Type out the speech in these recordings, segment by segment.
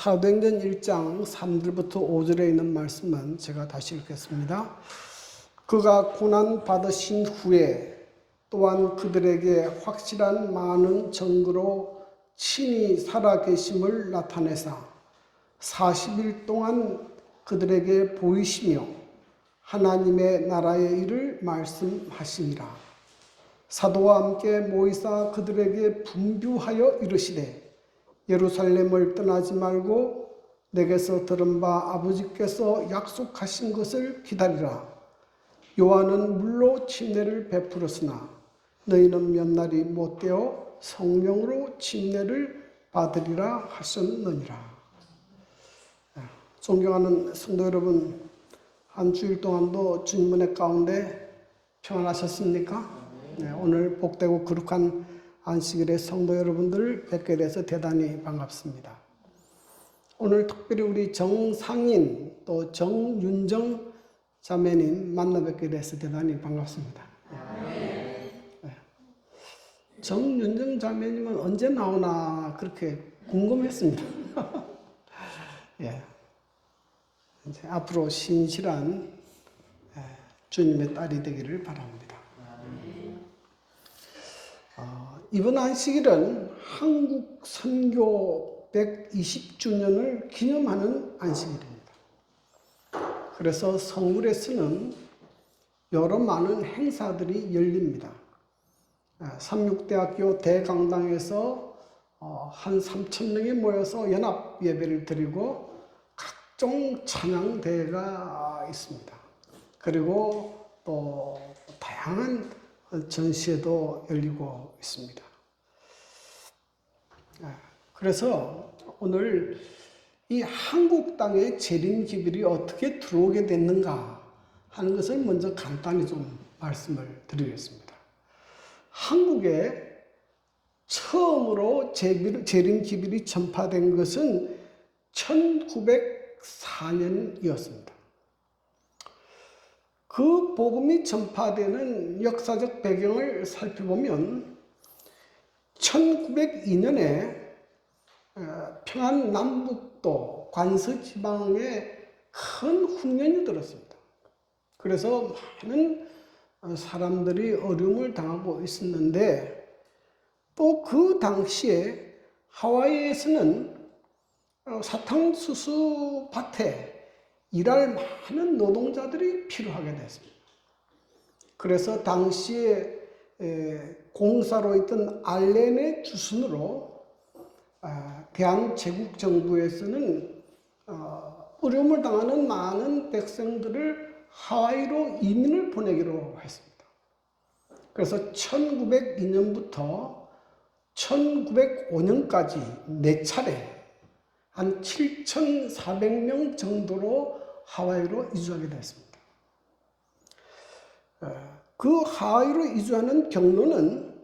사도행전 1장 3절부터 5절에 있는 말씀은 제가 다시 읽겠습니다. 그가 고난 받으신 후에 또한 그들에게 확실한 많은 증거로 친히 살아계심을 나타내사 40일 동안 그들에게 보이시며 하나님의 나라의 일을 말씀하시니라. 사도와 함께 모이사 그들에게 분부하여 이르시되 예루살렘을 떠나지 말고 내게서 들은 바 아버지께서 약속하신 것을 기다리라. 요한은 물로 침례를 베풀었으나 너희는 몇 날이 못되어 성령으로 침례를 받으리라 하셨느니라. 존경하는 성도 여러분, 한 주일 동안도 주님 은혜 가운데 평안하셨습니까? 네, 오늘 복되고 거룩한 안식일에 성도 여러분들 뵙게 돼서 대단히 반갑습니다. 오늘 특별히 우리 정상인 또 정윤정 자매님 만나 뵙게 돼서 대단히 반갑습니다. 네. 정윤정 자매님은 언제 나오나 그렇게 궁금했습니다. 예. 이제 앞으로 신실한 주님의 딸이 되기를 바랍니다. 이번 안식일은 한국 선교 120주년을 기념하는 안식일입니다. 그래서 서울에서는 여러 많은 행사들이 열립니다. 삼육대학교 대강당에서 한 3,000명이 모여서 연합 예배를 드리고 각종 찬양대회가 있습니다. 그리고 또 다양한 전시회도 열리고 있습니다. 그래서 오늘 이 한국 땅에 재림 기별이 어떻게 들어오게 됐는가 하는 것을 먼저 간단히 좀 말씀을 드리겠습니다. 한국에 처음으로 재림 기별이 전파된 것은 1904년이었습니다. 그 복음이 전파되는 역사적 배경을 살펴보면 1902년에 평안남북도 관서지방에 큰 흉년이 들었습니다. 그래서 많은 사람들이 어려움을 당하고 있었는데 또 그 당시에 하와이에서는 사탕수수 밭에 일할 많은 노동자들이 필요하게 됐습니다. 그래서 당시에 공사로 있던 알렌의 주순으로 대한제국정부에서는 어려움을 당하는 많은 백성들을 하와이로 이민을 보내기로 했습니다. 그래서 1902년부터 1905년까지 4차례 한 7,400명 정도로 하와이로 이주하게 됐습니다. 그 하와이로 이주하는 경로는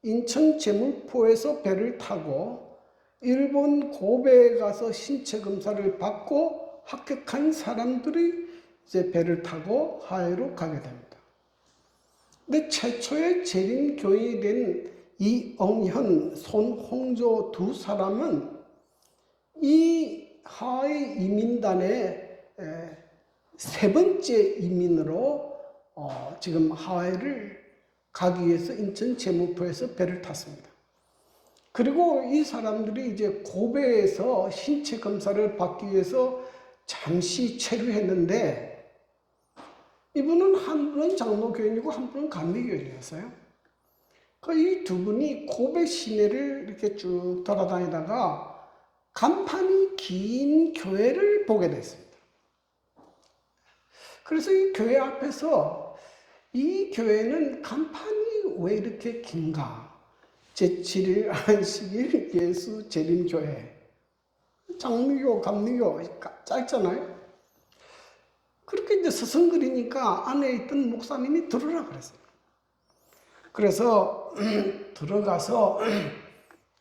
인천 제물포에서 배를 타고 일본 고베에 가서 신체 검사를 받고 합격한 사람들이 이제 배를 타고 하와이로 가게 됩니다. 근데 최초의 재림 교인이 된 이엉현, 손홍조 두 사람은 이 하와이 이민단의 세 번째 이민으로 지금 하와이를 가기 위해서 인천 제무포에서 배를 탔습니다. 그리고 이 사람들이 이제 고베에서 신체 검사를 받기 위해서 잠시 체류했는데 이분은 한 분은 장로교인이고 한 분은 감리교인이었어요. 이 두 분이 고베 시내를 이렇게 쭉 돌아다니다가 간판이 긴 교회를 보게 됐습니다. 그래서 이 교회 앞에서 이 교회는 간판이 왜 이렇게 긴가? 제7일 안식일 예수 재림교회. 장로교, 감리교 짧잖아요. 그렇게 이제 서성거리니까 안에 있던 목사님이 들어라 그랬어요. 그래서 들어가서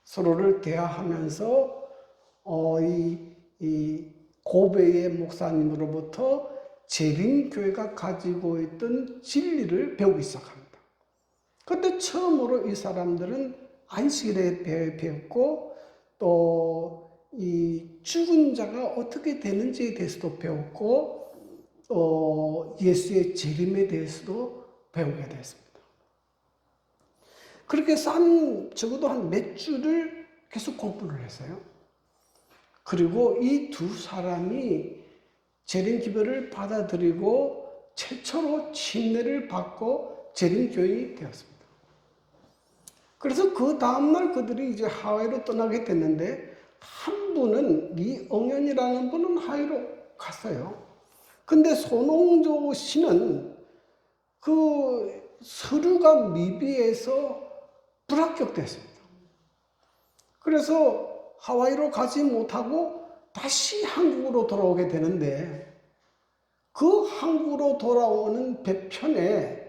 서로를 대화하면서 이 고베의 목사님으로부터 재림교회가 가지고 있던 진리를 배우기 시작합니다. 그때 처음으로 이 사람들은 안식일에 배웠고 또 이 죽은 자가 어떻게 되는지에 대해서도 배웠고 예수의 재림에 대해서도 배우게 됐습니다. 그렇게 적어도 한 몇 주를 계속 공부를 했어요. 그리고 이 두 사람이 재림 기별을 받아들이고 최초로 침례를 받고 재림 교인이 되었습니다. 그래서 그 다음날 그들이 이제 하와이로 떠나게 됐는데 한 분은 이엉연이라는 분은 하와이로 갔어요. 근데 손홍조 씨는 그 서류가 미비해서 불합격됐습니다. 그래서 하와이로 가지 못하고 다시 한국으로 돌아오게 되는데 그 한국으로 돌아오는 배편에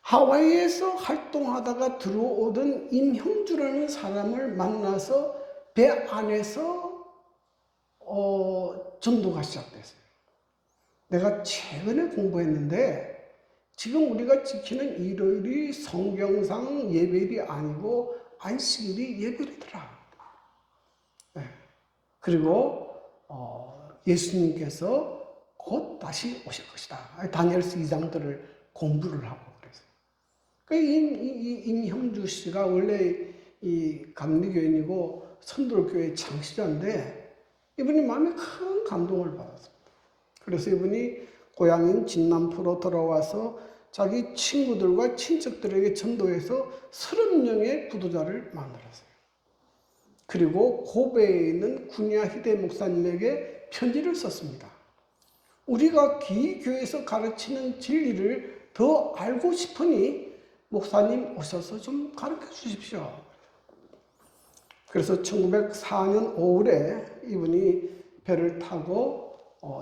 하와이에서 활동하다가 들어오던 임형주라는 사람을 만나서 배 안에서 전도가 시작됐어요. 내가 최근에 공부했는데 지금 우리가 지키는 일요일이 성경상 예배일이 아니고 안식일이 예배일이더라. 네. 그리고 예수님께서 곧 다시 오실 것이다. 다니엘서 2장들을 공부를 하고 그랬어요. 임형주 씨가 원래 이 감리교인이고 선돌교회 창시자인데 이분이 마음에 큰 감동을 받았습니다. 그래서 이분이 고향인 진남포로 돌아와서 자기 친구들과 친척들에게 전도해서 30명의 부도자를 만들었어요. 그리고 고베에 있는 군야 히데 목사님에게 편지를 썼습니다. 우리가 기교에서 가르치는 진리를 더 알고 싶으니 목사님 오셔서 좀 가르쳐 주십시오. 그래서 1904년 5월에 이분이 배를 타고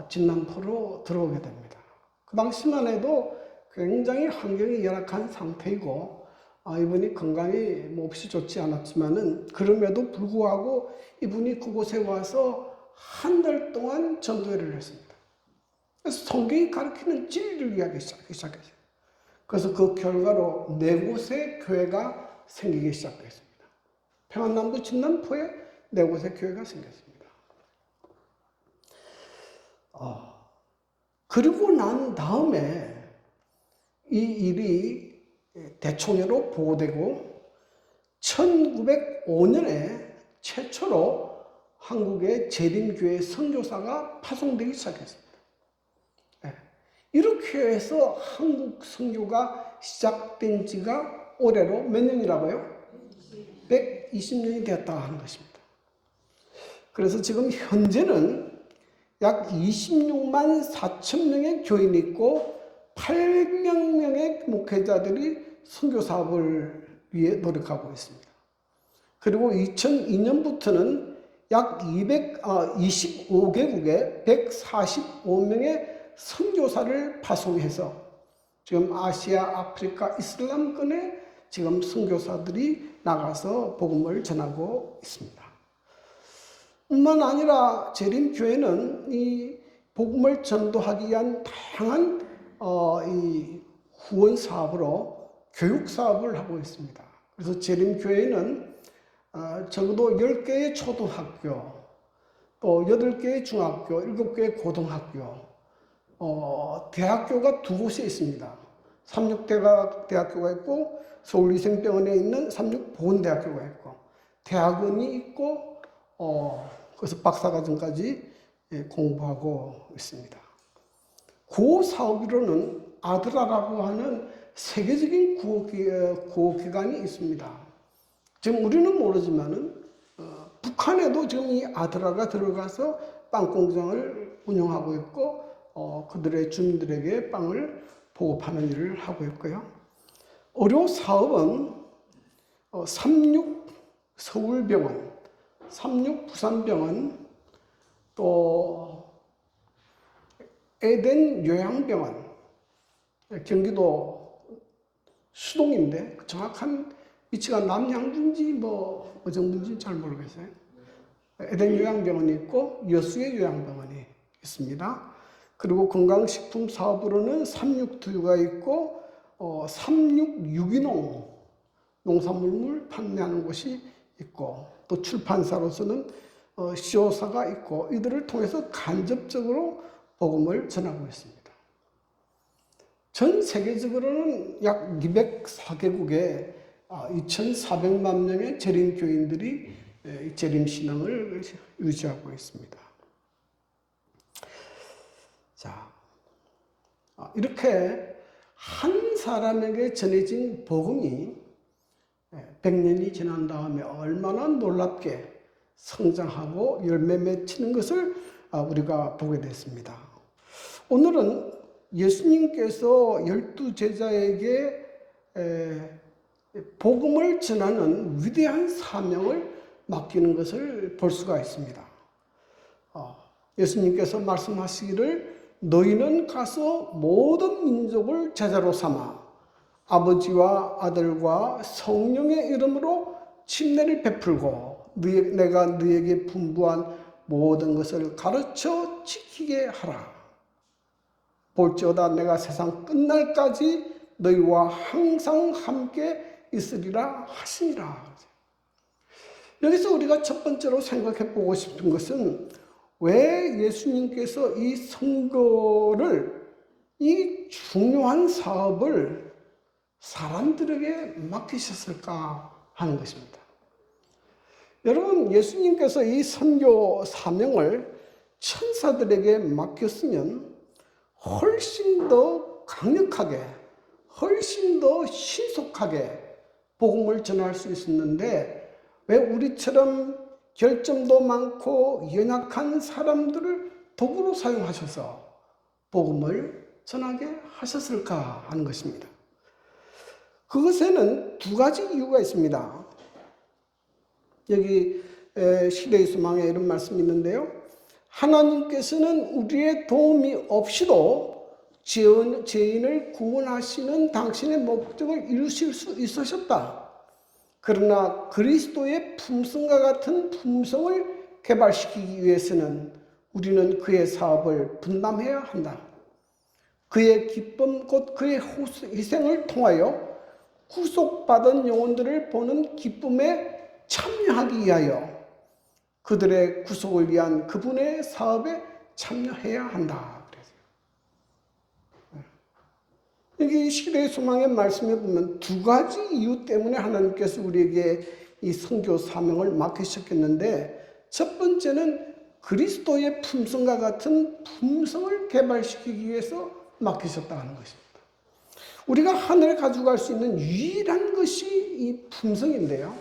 진남포로 들어오게 됩니다. 그 당시만 해도 굉장히 환경이 열악한 상태이고 이분이 건강이 몹시 좋지 않았지만은 그럼에도 불구하고 이분이 그곳에 와서 한 달 동안 전도회를 했습니다. 그래서 성경이 가르치는 진리를 이야기 시작했어요. 그래서 그 결과로 4곳의 교회가 생기기 시작했습니다. 평안남도 진남포에 4곳의 교회가 생겼습니다. 그리고 난 다음에 이 일이 대총회로 보고되고 1905년에 최초로 한국의 재림교회 선교사가 파송되기 시작했습니다. 이렇게 해서 한국 선교가 시작된 지가 올해로 몇 년이라고요? 120년이 되었다 하는 것입니다. 그래서 지금 현재는 약 26만 4천 명의 교인이 있고 800명 명의 목회자들이 선교 사업을 위해 노력하고 있습니다. 그리고 2002년부터는 약 25개국에 145명의 선교사를 파송해서 지금 아시아, 아프리카, 이슬람권에 지금 선교사들이 나가서 복음을 전하고 있습니다. 뿐만 아니라 재림교회는 이 복음을 전도하기 위한 다양한 이 후원 사업으로 교육 사업을 하고 있습니다. 그래서 재림교회는 적어도 10개의 초등학교, 또 8개의 중학교, 7개의 고등학교, 대학교가 2곳에 있습니다. 삼육대학교가 있고 서울위생병원에 있는 삼육보건대학교가 있고 대학원이 있고 그래서 박사과정까지 공부하고 있습니다. 그 사업으로는 아드라라고 하는 세계적인 구호기관이 있습니다. 지금 우리는 모르지만은 북한에도 지금 이 아드라가 들어가서 빵 공장을 운영하고 있고 그들의 주민들에게 빵을 보급하는 일을 하고 있고요. 의료 사업은 36 서울병원, 36 부산병원, 또 에덴 요양병원, 경기도 수동인데 정확한 위치가 남양주인지 뭐 어정부인지 잘 모르겠어요. 에덴 요양병원이 있고 여수의 요양병원이 있습니다. 그리고 건강식품 사업으로는 삼육두유가 있고 삼육유기농 농산물을 판매하는 곳이 있고 또 출판사로서는 시오사가 있고 이들을 통해서 간접적으로 복음을 전하고 있습니다. 전 세계적으로는 약 204개국에 2,400만 명의 재림교인들이 재림신앙을 유지하고 있습니다. 자, 이렇게 한 사람에게 전해진 복음이 100년이 지난 다음에 얼마나 놀랍게 성장하고 열매 맺히는 것을 우리가 보게 됐습니다. 오늘은 예수님께서 12제자에게 복음을 전하는 위대한 사명을 맡기는 것을 볼 수가 있습니다. 예수님께서 말씀하시기를 너희는 가서 모든 민족을 제자로 삼아 아버지와 아들과 성령의 이름으로 침례를 베풀고 내가 너희에게 분부한 모든 것을 가르쳐 지키게 하라. 볼지어다 내가 세상 끝날까지 너희와 항상 함께 있으리라 하시니라. 여기서 우리가 첫 번째로 생각해 보고 싶은 것은 왜 예수님께서 이 선교를, 이 중요한 사업을 사람들에게 맡기셨을까 하는 것입니다. 여러분, 예수님께서 이 선교 사명을 천사들에게 맡겼으면 훨씬 더 강력하게, 훨씬 더 신속하게 복음을 전할 수 있었는데 왜 우리처럼 결점도 많고 연약한 사람들을 도구로 사용하셔서 복음을 전하게 하셨을까 하는 것입니다. 그것에는 두 가지 이유가 있습니다. 여기 시대의 소망에 이런 말씀이 있는데요. 하나님께서는 우리의 도움이 없이도 죄인을 구원하시는 당신의 목적을 이루실 수 있으셨다. 그러나 그리스도의 품성과 같은 품성을 개발시키기 위해서는 우리는 그의 사업을 분담해야 한다. 그의 기쁨 곧 그의 희생을 통하여 구속받은 영혼들을 보는 기쁨에 참여하기 위하여 그들의 구속을 위한 그분의 사업에 참여해야 한다. 여기 시대의 소망의 말씀에 보면 두 가지 이유 때문에 하나님께서 우리에게 이 선교 사명을 맡기셨겠는데 첫 번째는 그리스도의 품성과 같은 품성을 개발시키기 위해서 맡기셨다는 것입니다. 우리가 하늘에 가져갈 수 있는 유일한 것이 이 품성인데요.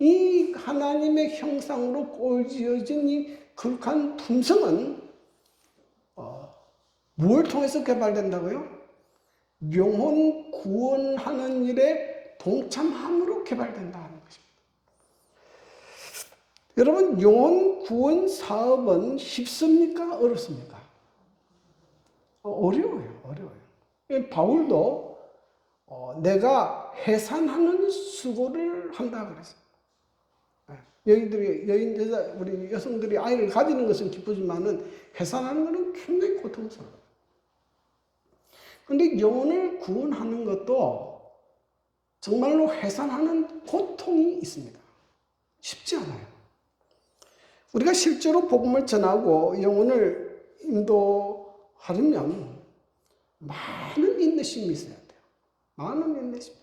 이 하나님의 형상으로 꼴지어진 이 거룩한 품성은 뭘 통해서 개발된다고요? 영혼 구원하는 일에 동참함으로 개발된다는 것입니다. 여러분, 영혼 구원 사업은 쉽습니까? 어렵습니까? 어려워요. 바울도 내가 해산하는 수고를 한다 그랬어요. 우리 여성들이 아이를 가지는 것은 기쁘지만은 해산하는 것은 굉장히 고통스러워요. 그런데 영혼을 구원하는 것도 정말로 해산하는 고통이 있습니다. 쉽지 않아요. 우리가 실제로 복음을 전하고 영혼을 인도하려면 많은 인내심이 있어야 돼요. 많은 인내심.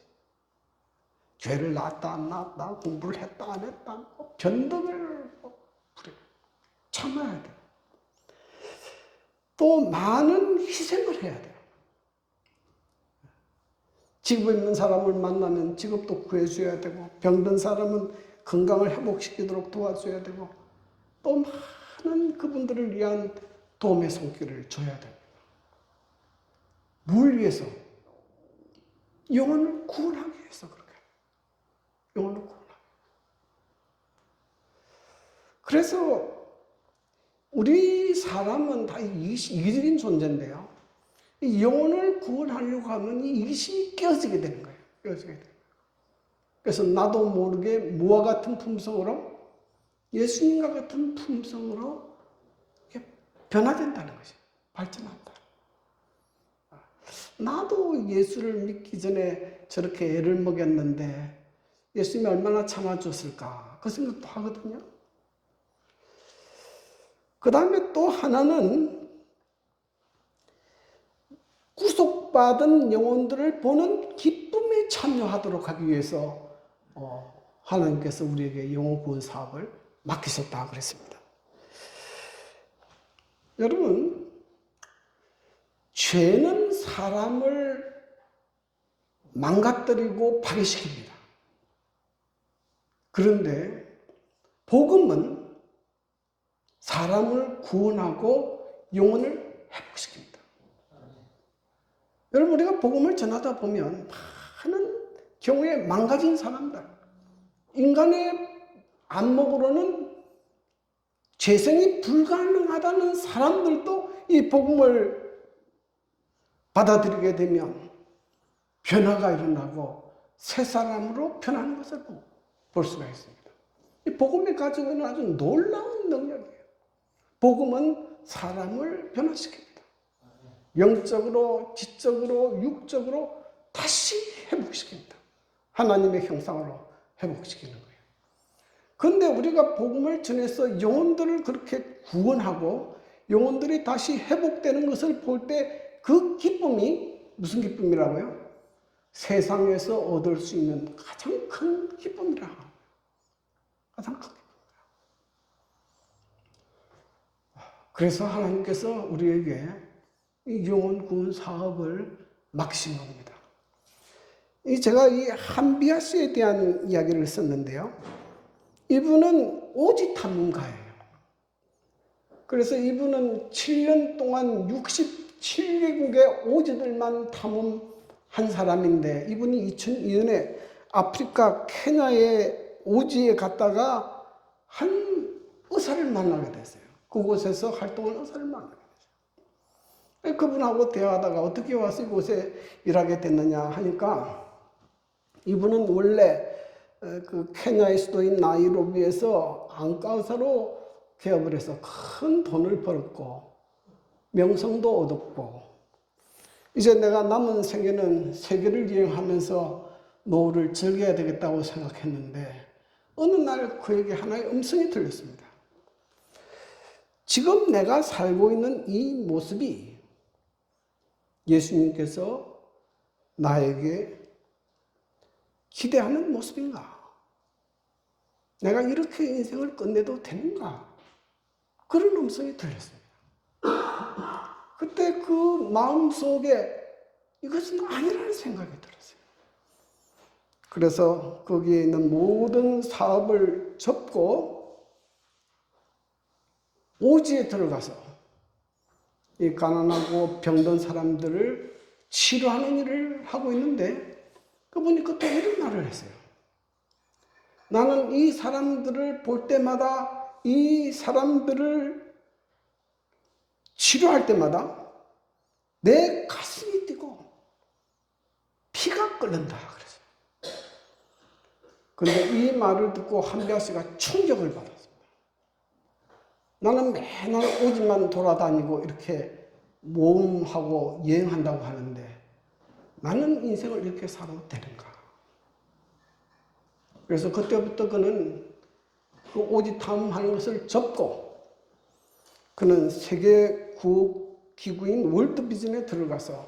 죄를 낳았다 안 낳았다, 공부를 했다 안 했다, 변덕을 참아야 돼요. 또 많은 희생을 해야 돼요. 직업 있는 사람을 만나면 직업도 구해줘야 되고, 병든 사람은 건강을 회복시키도록 도와줘야 되고, 또 많은 그분들을 위한 도움의 손길을 줘야 됩니다. 뭘 위해서? 영혼을 구원하기 위해서 그렇게. 영혼을 구원하기. 그래서 우리 사람은 다 이기적인 존재인데요. 이 영혼을 구원하려고 하면 이 이기심이 깨어지게 되는 거예요. 깨어지게 되는 거예요. 그래서 나도 모르게 무와 같은 품성으로 예수님과 같은 품성으로 변화된다는 것이 발전한다. 나도 예수를 믿기 전에 저렇게 애를 먹였는데 예수님이 얼마나 참아줬을까 그 생각도 하거든요. 그 다음에 또 하나는 구속받은 영혼들을 보는 기쁨에 참여하도록 하기 위해서 하나님께서 우리에게 영혼 구원 사업을 맡기셨다 그랬습니다. 여러분, 죄는 사람을 망가뜨리고 파괴시킵니다. 그런데 복음은 사람을 구원하고 영혼을 회복시킵니다. 여러분, 우리가 복음을 전하다 보면 많은 경우에 망가진 사람들, 인간의 안목으로는 재생이 불가능하다는 사람들도 이 복음을 받아들이게 되면 변화가 일어나고 새 사람으로 변하는 것을 볼 수가 있습니다. 이 복음이 가지고 있는 아주 놀라운 능력이에요. 복음은 사람을 변화시킵니다. 영적으로, 지적으로, 육적으로 다시 회복시킵니다. 하나님의 형상으로 회복시키는 거예요. 그런데 우리가 복음을 전해서 영혼들을 그렇게 구원하고 영혼들이 다시 회복되는 것을 볼 때 그 기쁨이 무슨 기쁨이라고요? 세상에서 얻을 수 있는 가장 큰 기쁨이라. 가장 큰 기쁨이라. 그래서 하나님께서 우리에게 이 영혼 구원 사업을 맡기신 겁니다. 제가 이 한비아 씨에 대한 이야기를 썼는데요. 이분은 오지 탐문가예요. 그래서 이분은 7년 동안 67개국의 오지들만 탐험한 사람인데, 이분이 2002년에 아프리카 케냐의 오지에 갔다가 한 의사를 만나게 됐어요. 그곳에서 활동한 의사를 만나게 됐어요. 그분하고 대화하다가 어떻게 와서 이곳에 일하게 됐느냐 하니까, 이분은 원래 그 케냐의 수도인 나이로비에서 안과 의사로 개업을 해서 큰 돈을 벌었고 명성도 얻었고, 이제 내가 남은 생애는 세계를 여행하면서 노후를 즐겨야 되겠다고 생각했는데, 어느 날 그에게 하나의 음성이 들렸습니다. 지금 내가 살고 있는 이 모습이 예수님께서 나에게 기대하는 모습인가? 내가 이렇게 인생을 끝내도 되는가? 그런 음성이 들렸습니다. 그때 그 마음속에 이것은 아니라는 생각이 들었어요. 그래서 거기에 있는 모든 사업을 접고 오지에 들어가서 이 가난하고 병든 사람들을 치료하는 일을 하고 있는데, 그분이 그때 이런 말을 했어요. 나는 이 사람들을 볼 때마다, 이 사람들을 치료할 때마다 내 가슴이 뛰고 피가 끓는다 그랬어요. 그런데 이 말을 듣고 한비아 씨가 충격을 받았습니다. 나는 맨날 오지만 돌아다니고 이렇게 모험하고 여행한다고 하는데 나는 인생을 이렇게 살아도 되는가? 그래서 그때부터 그는 그 오지 탐험하는 것을 접고 그는 세계 구기구인 월드비전에 들어가서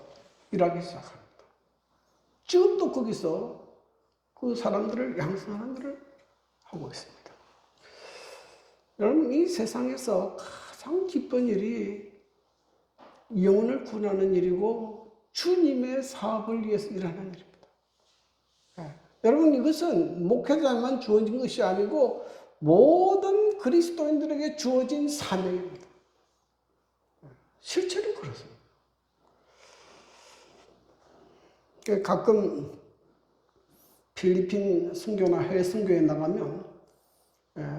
일하기 시작합니다. 지금도 거기서 그 사람들을 양성하는 일을 하고 있습니다. 여러분, 이 세상에서 가장 기쁜 일이 영혼을 구원하는 일이고 주님의 사업을 위해서 일하는 일입니다. 여러분, 이것은 목회자만 주어진 것이 아니고 모든 그리스도인들에게 주어진 사명입니다. 실제로 그렇습니다. 가끔 필리핀 선교나 해외 선교에 나가면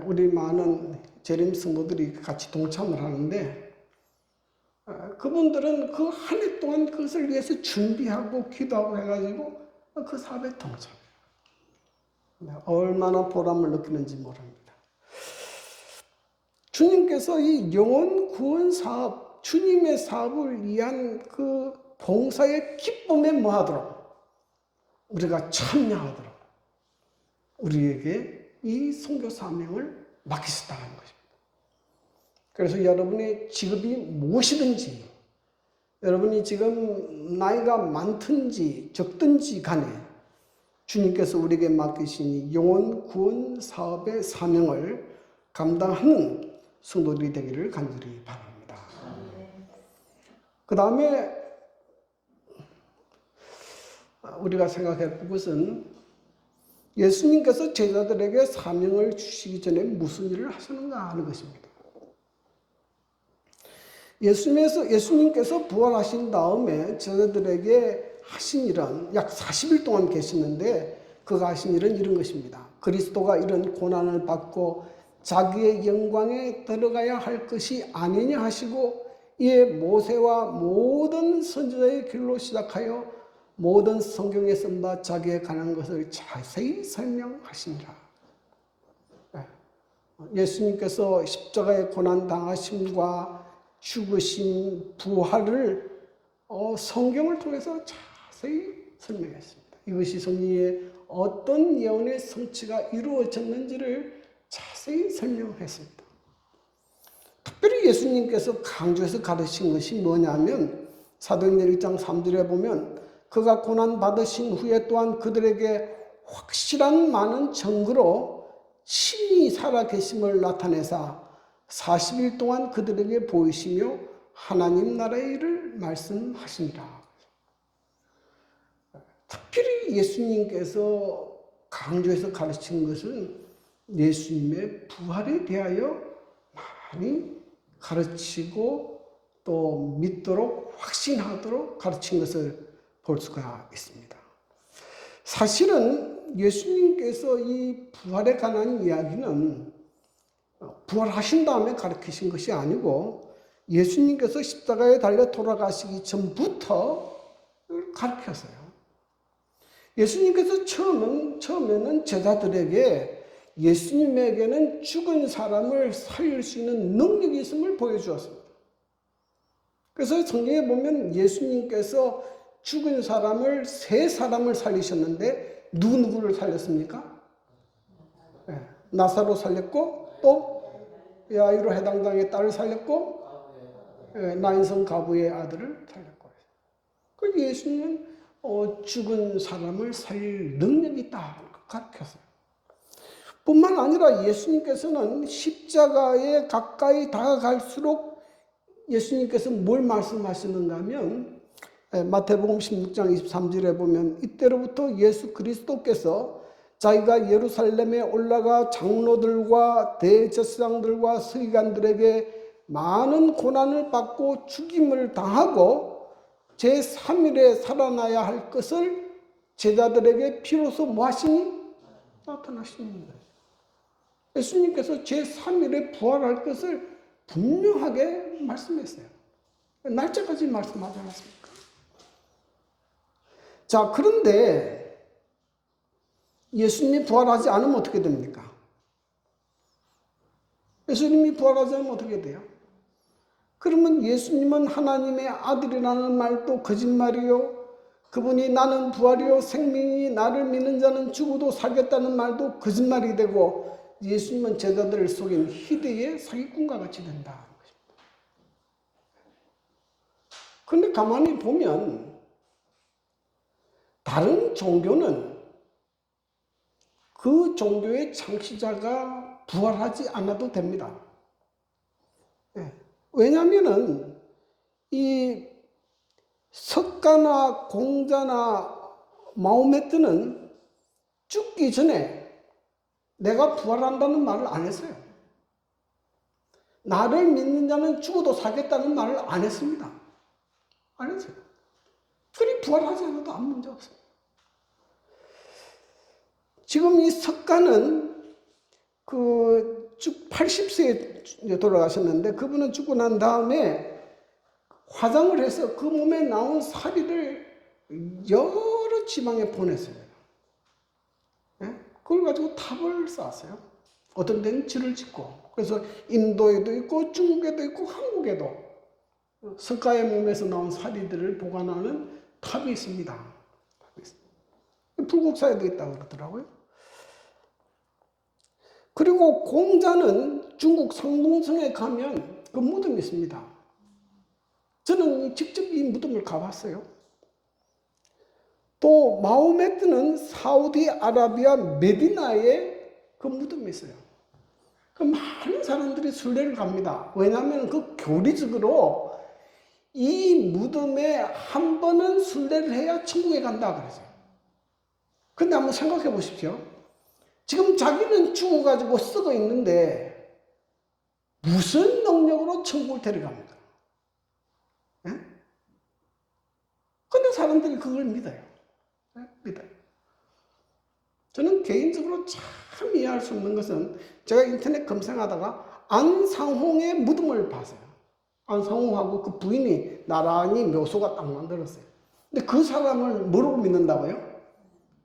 우리 많은 재림 성도들이 같이 동참을 하는데, 그분들은 그 한 해 동안 그것을 위해서 준비하고 기도하고 해가지고 그 사업에 동참해요. 얼마나 보람을 느끼는지 모릅니다. 주님께서 이 영혼 구원 사업, 주님의 사업을 위한 그 봉사의 기쁨에 뭐하도록? 우리가 참여하도록 우리에게 이 선교 사명을 맡기셨다는 것입니다. 그래서 여러분의 직업이 무엇이든지, 여러분이 지금 나이가 많든지 적든지 간에 주님께서 우리에게 맡기신 이 영혼 구원 사업의 사명을 감당하는 성도들이 되기를 간절히 바랍니다. 그 다음에 우리가 생각해 볼 것은 예수님께서 제자들에게 사명을 주시기 전에 무슨 일을 하셨는가 하는 것입니다. 예수님께서 부활하신 다음에 제자들에게 하신 일은 약 40일 동안 계시는데 그가 하신 일은 이런 것입니다. 그리스도가 이런 고난을 받고 자기의 영광에 들어가야 할 것이 아니냐 하시고 이에 모세와 모든 선지자의 길로 시작하여 모든 성경에 쓴 바 자기에 관한 것을 자세히 설명하시니라. 예수님께서 십자가의 고난 당하심과 죽으심, 부활을 성경을 통해서 자세히 설명했습니다. 이것이 성경에 어떤 예언의 성취가 이루어졌는지를 자세히 설명했습니다. 특별히 예수님께서 강조해서 가르친 것이 뭐냐면 사도행전 1장 3절에 보면 그가 고난 받으신 후에 또한 그들에게 확실한 많은 증거로 신이 살아계심을 나타내사 40일 동안 그들에게 보이시며 하나님 나라의 일을 말씀하시니라. 특별히 예수님께서 강조해서 가르친 것은 예수님의 부활에 대하여 많이 가르치고 또 믿도록 확신하도록 가르친 것을 볼 수가 있습니다. 사실은 예수님께서 이 부활에 관한 이야기는 부활하신 다음에 가르치신 것이 아니고 예수님께서 십자가에 달려 돌아가시기 전부터 가르쳤어요. 예수님께서 처음에는 제자들에게 예수님에게는 죽은 사람을 살릴 수 있는 능력이 있음을 보여주었습니다. 그래서 성경에 보면 예수님께서 죽은 사람을 3사람을 살리셨는데 누구를 살렸습니까? 네, 나사로 살렸고 또 야이로 해당당의 딸을 살렸고 나인성 가부의 아들을 살렸고. 그래서 예수님은 죽은 사람을 살릴 능력이 있다 가르쳤어요. 뿐만 아니라 예수님께서는 십자가에 가까이 다가갈수록 예수님께서 뭘 말씀하시는가 하면 마태복음 16장 23절에 보면 이때로부터 예수 그리스도께서 자기가 예루살렘에 올라가 장로들과 대제사장들과 서기관들에게 많은 고난을 받고 죽임을 당하고 제3일에 살아나야 할 것을 제자들에게 비로소 뭐 하시니? 나타나시는 거예요. 예수님께서 제3일에 부활할 것을 분명하게 말씀했어요. 날짜까지 말씀하지 않았습니까? 자, 그런데 예수님이 부활하지 않으면 어떻게 됩니까? 예수님이 부활하지 않으면 어떻게 돼요? 그러면 예수님은 하나님의 아들이라는 말도 거짓말이요. 그분이 나는 부활이요 생명이 나를 믿는 자는 죽어도 살겠다는 말도 거짓말이 되고 예수님은 제자들을 속인 희대의 사기꾼과 같이 된다. 그런데 가만히 보면 다른 종교는 그 종교의 창시자가 부활하지 않아도 됩니다. 왜냐하면 이 석가나 공자나 마호메트는 죽기 전에 내가 부활한다는 말을 안 했어요. 나를 믿는 자는 죽어도 살겠다는 말을 안 했습니다. 안 했어요. 그리 부활하지 않아도 아무 문제 없어요. 지금 이 석가는 쭉 80세에 돌아가셨는데 그분은 죽고 난 다음에 화장을 해서 그 몸에 나온 사리를 여러 지방에 보냈어요. 그걸 가지고 탑을 쌓았어요. 어떤 데는 질을 짓고. 그래서 인도에도 있고 중국에도 있고 한국에도 석가의 몸에서 나온 사리들을 보관하는 탑이 있습니다. 불국사에도 있다고 그러더라고요. 그리고 공자는 중국 상동성에 가면 그 무덤이 있습니다. 저는 직접 이 무덤을 가봤어요. 또 마호메트는 사우디아라비아 메디나에 그 무덤이 있어요. 그 많은 사람들이 순례를 갑니다. 왜냐하면 그 교리적으로 이 무덤에 한 번은 순례를 해야 천국에 간다 그러죠. 근데 한번 생각해 보십시오. 지금 자기는 죽어가지고 썩어 있는데 무슨 능력으로 천국을 데려갑니까? 예? 근데 사람들이 그걸 믿어요. 예? 믿어요. 저는 개인적으로 참 이해할 수 없는 것은 제가 인터넷 검색하다가 안상홍의 무덤을 봤어요. 안상홍하고 그 부인이 나란히 묘소가 딱 만들었어요. 근데 그 사람을 뭐라고 믿는다고요?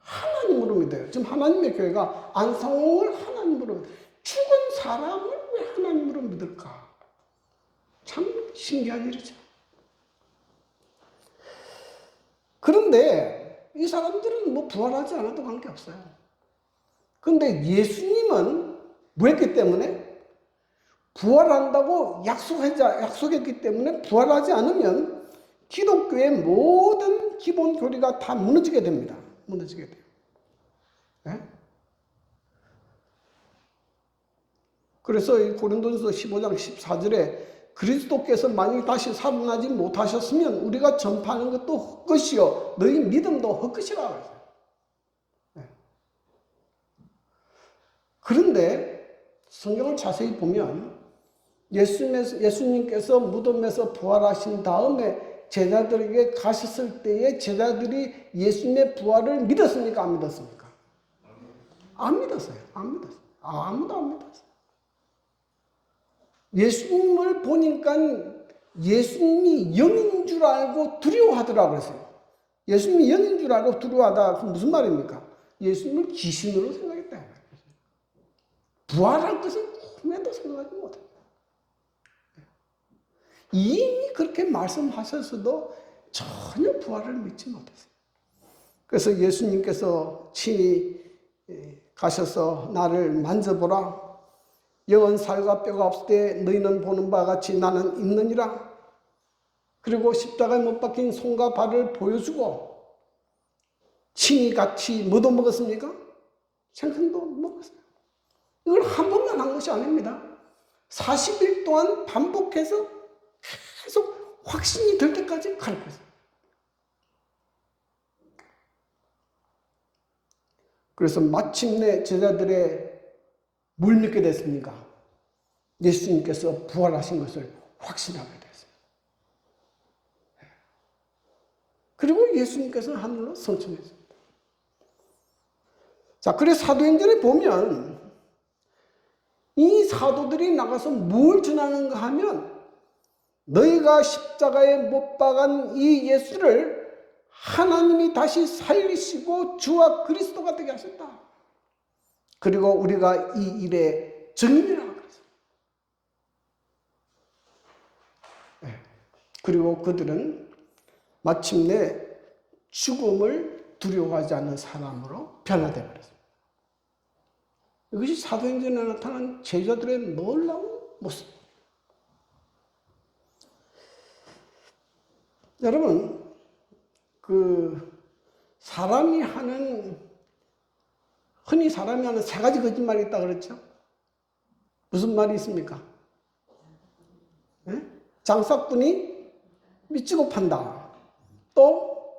하나님으로 믿어요. 지금 하나님의 교회가 안상홍을 하나님으로 믿어요. 죽은 사람을 왜 하나님으로 믿을까? 참 신기한 일이죠. 그런데 이 사람들은 뭐 부활하지 않아도 관계없어요. 그런데 예수님은 뭐 했기 때문에? 부활한다고 약속했기 때문에 부활하지 않으면 기독교의 모든 기본 교리가 다 무너지게 됩니다. 무너지게 돼요. 네? 그래서 이 고린도전서 15장 14절에 그리스도께서 만일 다시 살아나지 못하셨으면 우리가 전파하는 것도 헛것이요 너희 믿음도 헛것이라 그랬어요. 네. 그런데 성경을 자세히 보면 예수님께서 무덤에서 부활하신 다음에 제자들에게 가셨을 때에 제자들이 예수님의 부활을 믿었습니까? 안 믿었습니까? 안 믿었어요. 안 믿었어요. 아무도 안 믿었어요. 예수님을 보니까 예수님이 영인 줄 알고 두려워하더라고 그랬어요. 예수님이 영인 줄 알고 두려워하다. 그럼 무슨 말입니까? 예수님을 귀신으로 생각했다. 부활할 것은 꿈에도 생각하지 못했다. 이미 그렇게 말씀하셨어도 전혀 부활을 믿지 못했어요. 그래서 예수님께서 친히 가셔서 나를 만져보라. 영은 살과 뼈가 없을 때 너희는 보는 바와 같이 나는 있느니라. 그리고 십자가에 못 박힌 손과 발을 보여주고 친히 같이 뭐도 먹었습니까? 생선도 먹었어요. 이걸 한 번만 한 것이 아닙니다. 40일 동안 반복해서 계속 확신이 될 때까지 가르쳤어요. 그래서 마침내 제자들의 뭘 믿게 됐습니까? 예수님께서 부활하신 것을 확신하게 됐어요. 그리고 예수님께서 하늘로 승천했습니다. 자, 그래서 사도행전에 보면 이 사도들이 나가서 뭘 전하는가 하면 너희가 십자가에 못 박은 이 예수를 하나님이 다시 살리시고 주와 그리스도가 되게 하셨다. 그리고 우리가 이 일의 증인이라고 그랬어요. 네. 그리고 그들은 마침내 죽음을 두려워하지 않는 사람으로 변화되어 버렸습니다. 이것이 사도행전에 나타난 제자들의 놀라운 모습. 여러분, 흔히 사람이 하는 세 가지 거짓말이 있다 그랬죠? 무슨 말이 있습니까? 네? 장사꾼이 미치고 판다. 또,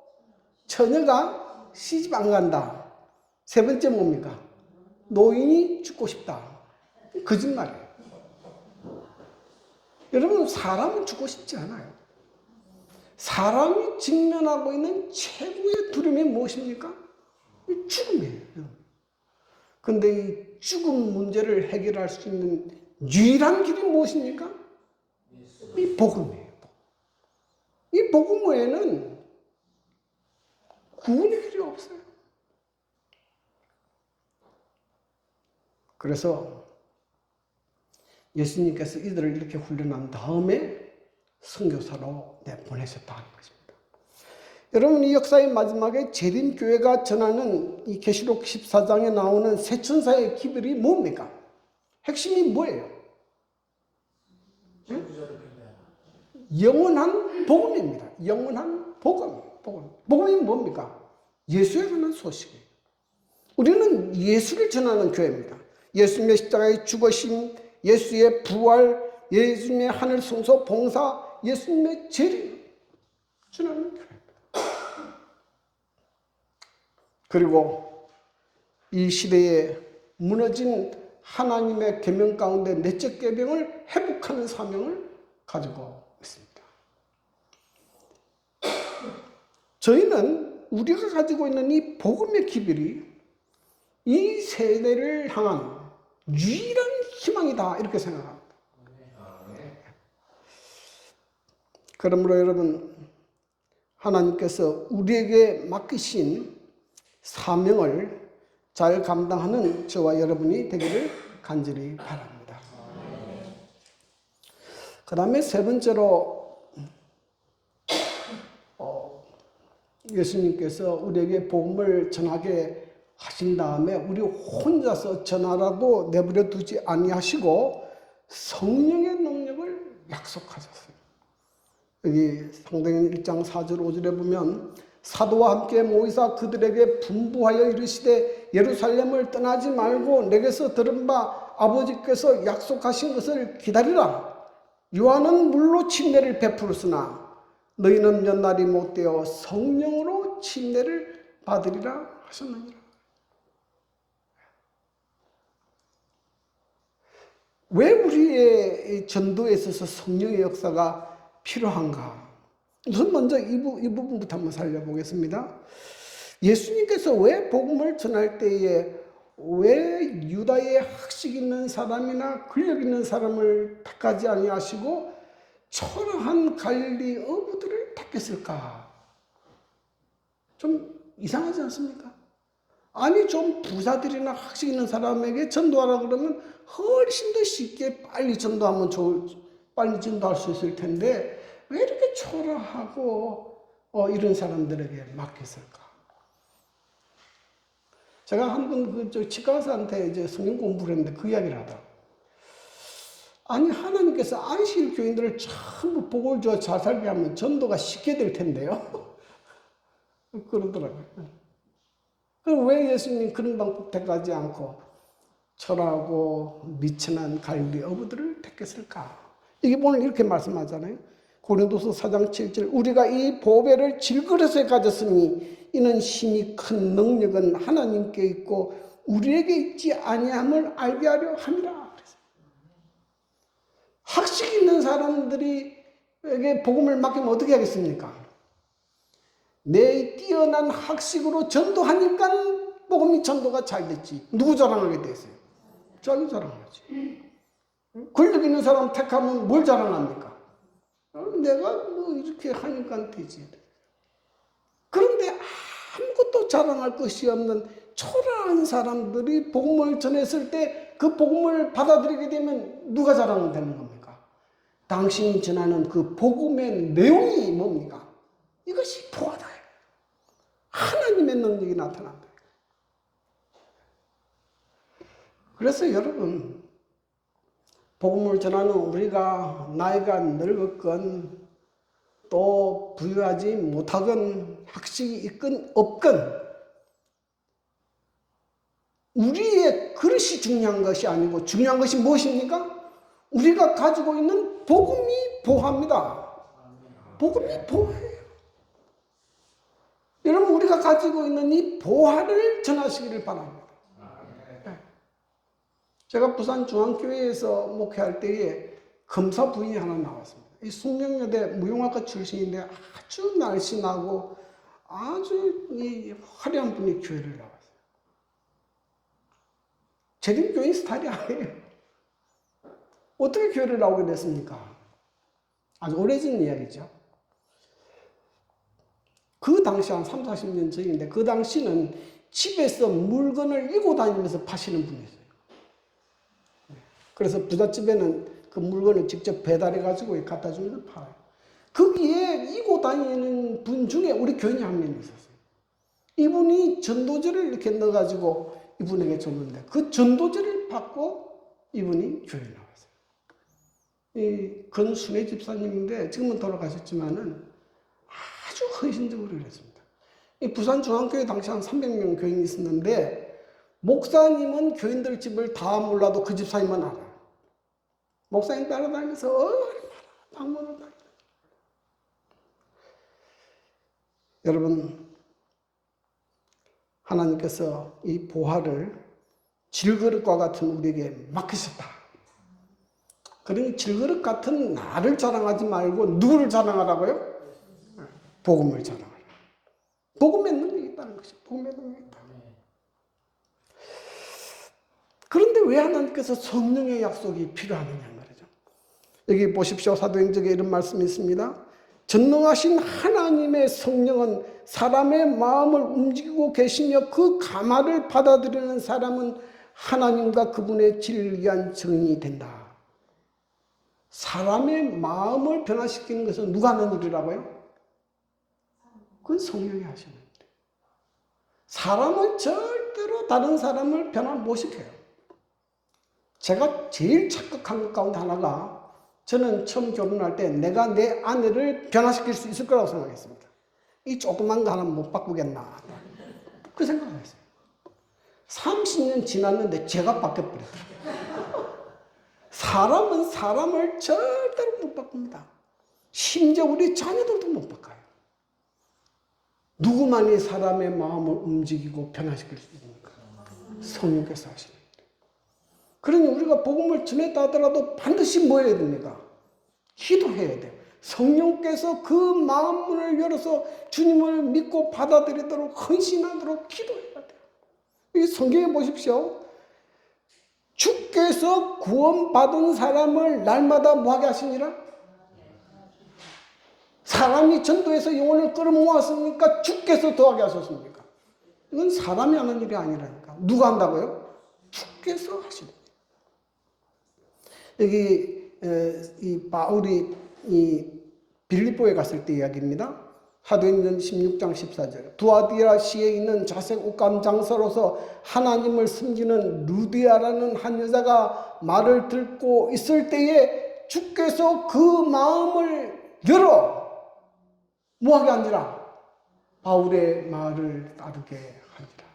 처녀가 시집 안 간다. 세 번째 뭡니까? 노인이 죽고 싶다. 거짓말이에요. 여러분, 사람은 죽고 싶지 않아요. 사람이 직면하고 있는 최고의 두려움이 무엇입니까? 죽음이에요. 그런데 이 죽음 문제를 해결할 수 있는 유일한 길이 무엇입니까? 이 복음이에요. 이 복음 외에는 구원의 길이 없어요. 그래서 예수님께서 이들을 이렇게 훈련한 다음에 선교사로 내보내셨다는 것입니다. 여러분, 이 역사의 마지막에 재림교회가 전하는 이 계시록 14장에 나오는 새 천사의 기별이 뭡니까? 핵심이 뭐예요? 네? 영원한 복음입니다. 영원한 복음. 복음이 뭡니까? 예수에 관한 소식이에요. 우리는 예수를 전하는 교회입니다. 예수님의 십자가의 죽으심, 예수의 부활, 예수님의 하늘 성소 봉사, 예수님의 재림 전하는 교회입니다. 그리고 이 시대에 무너진 하나님의 계명 가운데 내적 계명을 회복하는 사명을 가지고 있습니다. 저희는 우리가 가지고 있는 이 복음의 기별이 이 세대를 향한 유일한 희망이다 이렇게 생각합니다. 그러므로 여러분, 하나님께서 우리에게 맡기신 사명을 잘 감당하는 저와 여러분이 되기를 간절히 바랍니다. 그 다음에 세 번째로 예수님께서 우리에게 복음을 전하게 하신 다음에 우리 혼자서 전하라도 내버려 두지 아니하시고 성령의 능력을 약속하셨어요. 여기 사도행전 1장 4절 5절에 보면 사도와 함께 모이사 그들에게 분부하여 이르시되 예루살렘을 떠나지 말고 내게서 들은 바 아버지께서 약속하신 것을 기다리라. 요한은 물로 침례를 베풀었으나 너희는 몇 날이 못되어 성령으로 침례를 받으리라 하셨느니라. 왜 우리의 전도에 있어서 성령의 역사가 필요한가? 우선 먼저 이 부분부터 한번 살펴보겠습니다. 예수님께서 왜 복음을 전할 때에 왜 유다의 학식 있는 사람이나 권력 있는 사람을 택하지 아니하시고 초라한 갈릴리 어부들을 택했을까? 좀 이상하지 않습니까? 아니 좀 부자들이나 학식 있는 사람에게 전도하라 그러면 훨씬 더 쉽게 빨리 전도하면 빨리 전도할 수 있을 텐데 왜 이렇게 초라하고 이런 사람들에게 맡겼을까? 제가 한 번 치과의사한테 이제 성경 공부를 했는데 그 이야기를 하더라고요. 아니 하나님께서 안식일 교인들을 전부 복을 주어 잘 살게 하면 전도가 쉽게 될 텐데요. 그러더라고요. 그럼 왜 예수님 그런 방법 택하지 않고 철하고 미천한 갈릴리 어부들을 택했을까? 이게 오늘 이렇게 말씀하잖아요. 고린도서 4장 7절 우리가 이 보배를 질그릇에 가졌으니 이는 힘이 큰 능력은 하나님께 있고 우리에게 있지 아니함을 알게 하려 함이라. 학식 있는 사람들에게 복음을 맡기면 어떻게 하겠습니까? 내 뛰어난 학식으로 전도하니까 복음이 전도가 잘 됐지. 누구 자랑하게 됐어요? 자기 자랑하지. 권력 있는 사람 택하면 뭘 자랑합니까? 내가 뭐 이렇게 하니까 되지. 그런데 아무것도 자랑할 것이 없는 초라한 사람들이 복음을 전했을 때 그 복음을 받아들이게 되면 누가 자랑되는 겁니까? 당신이 전하는 그 복음의 내용이 뭡니까? 이것이 부하다. 하나님의 능력이 나타난다. 그래서 여러분, 복음을 전하는 우리가 나이가 늙었건 또 부유하지 못하건 학식이 있건 없건 우리의 그릇이 중요한 것이 아니고 중요한 것이 무엇입니까? 우리가 가지고 있는 복음이 보합니다. 복음이 보화예요. 여러분 우리가 가지고 있는 이 보화를 전하시기를 바랍니다. 제가 부산 중앙교회에서 목회할 때에 검사 부인이 하나 나왔습니다. 이 숙명여대 무용학과 출신인데 아주 날씬하고 아주 이 화려한 분이 교회를 나왔어요. 재림교인 스타일이 아니에요. 어떻게 교회를 나오게 됐습니까? 아주 오래전 이야기죠. 그 당시 한 3, 40년 전인데 그 당시는 집에서 물건을 이고 다니면서 파시는 분이었어요. 그래서 부잣집에는 그 물건을 직접 배달해가지고 갖다 주면서 팔아요. 거기에 이고 다니는 분 중에 우리 교인이 한 명 있었어요. 이분이 전도제를 이렇게 넣어가지고 이분에게 줬는데 그 전도제를 받고 이분이 교회 나왔어요. 이 건순애 집사님인데 지금은 돌아가셨지만은 아주 헌신적으로 일했습니다. 이 부산중앙교회 당시 한 300명 교인이 있었는데 목사님은 교인들 집을 다 몰라도 그 집사님만 알아요. 목사님 따라다니면서 얼마나 방문을 다니는. 여러분, 하나님께서 이 보화를 질그릇과 같은 우리에게 맡기셨다. 그러니 질그릇 같은 나를 자랑하지 말고 누구를 자랑하라고요? 복음을 자랑하라. 복음의 능력이 있다는 것이 복음의 능력이 있다. 그런데 왜 하나님께서 성령의 약속이 필요하느냐 말이죠. 여기 보십시오. 사도행전에 이런 말씀이 있습니다. 전능하신 하나님의 성령은 사람의 마음을 움직이고 계시며 그 감화를 받아들이는 사람은 하나님과 그분의 진리한 증인이 된다. 사람의 마음을 변화시키는 것은 누가 하는 일이라고요? 그건 성령이 하시는 일이에요. 사람은 절대로 다른 사람을 변화 못 시켜요. 제가 제일 착각한 것 가운데 하나가 저는 처음 결혼할 때 내가 내 아내를 변화시킬 수 있을 거라고 생각했습니다. 이 조그만 거 하나 못 바꾸겠나. 그 생각을 했어요. 30년 지났는데 제가 바뀌어버렸어요. 사람은 사람을 절대로 못 바꿉니다. 심지어 우리 자녀들도 못 바꿔요. 누구만이 사람의 마음을 움직이고 변화시킬 수 있습니까? 성령께서 하시는 일이에요. 그러니 우리가 복음을 전했다 하더라도 반드시 뭐 해야 됩니까? 기도해야 돼요. 성령께서 그 마음문을 열어서 주님을 믿고 받아들이도록 헌신하도록 기도해야 돼요. 이 성경에 보십시오. 주께서 구원받은 사람을 날마다 뭐하게 하시니라? 사람이 전도해서 영혼을 끌어모았으니까 주께서 더하게 하셨습니까? 이건 사람이 하는 일이 아니라니까. 누가 한다고요? 주께서 하시는 여기 이 바울이 이 빌립보에 갔을 때 이야기입니다. 사도행전 16장 14절. 두아디라시에 있는 자색 옷감 장사로서 하나님을 섬기는 루디아라는 한 여자가 말을 듣고 있을 때에 주께서 그 마음을 열어 뭐하게 하니라? 바울의 말을 따르게 하니라.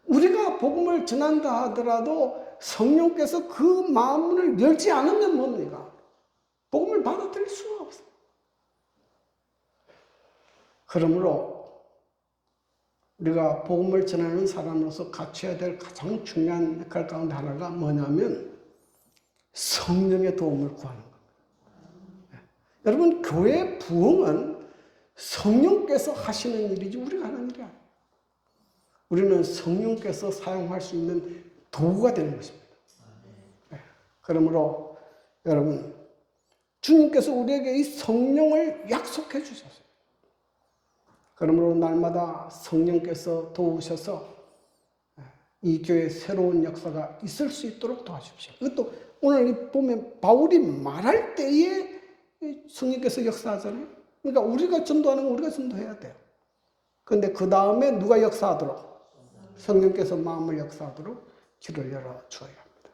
우리가 복음을 전한다 하더라도 성령께서 그 마음을 열지 않으면 뭡니까? 복음을 받아들일 수가 없어요. 그러므로 우리가 복음을 전하는 사람으로서 갖춰야 될 가장 중요한 역할 가운데 하나가 뭐냐면 성령의 도움을 구하는 겁니다. 여러분, 교회 부흥은 성령께서 하시는 일이지 우리가 하는 일이 아니에요. 우리는 성령께서 사용할 수 있는 도구가 되는 것입니다. 그러므로 여러분, 주님께서 우리에게 이 성령을 약속해 주셨어요. 그러므로 날마다 성령께서 도우셔서 이 교회에 새로운 역사가 있을 수 있도록 도와주십시오. 이것도 오늘 보면 바울이 말할 때에 성령께서 역사하잖아요. 그러니까 우리가 전도하는 건 우리가 전도해야 돼요. 그런데 그 다음에 누가 역사하도록? 성령께서 마음을 역사하도록 길을 열어주어야 합니다.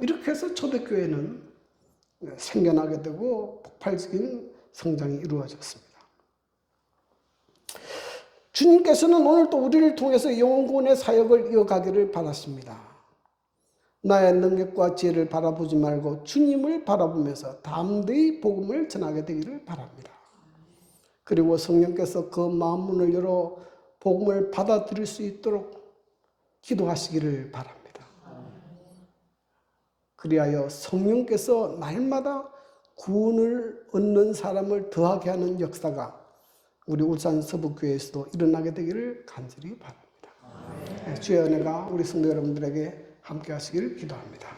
이렇게 해서 초대교회는 생겨나게 되고 폭발적인 성장이 이루어졌습니다. 주님께서는 오늘도 우리를 통해서 영혼구원의 사역을 이어가기를 바라십니다. 나의 능력과 지혜를 바라보지 말고 주님을 바라보면서 담대히 복음을 전하게 되기를 바랍니다. 그리고 성령께서 그 마음문을 열어 복음을 받아들일 수 있도록 기도하시기를 바랍니다. 그리하여 성령께서 날마다 구원을 얻는 사람을 더하게 하는 역사가 우리 울산 서북교회에서도 일어나게 되기를 간절히 바랍니다. 주의 은혜가 우리 성도 여러분들에게 함께 하시기를 기도합니다.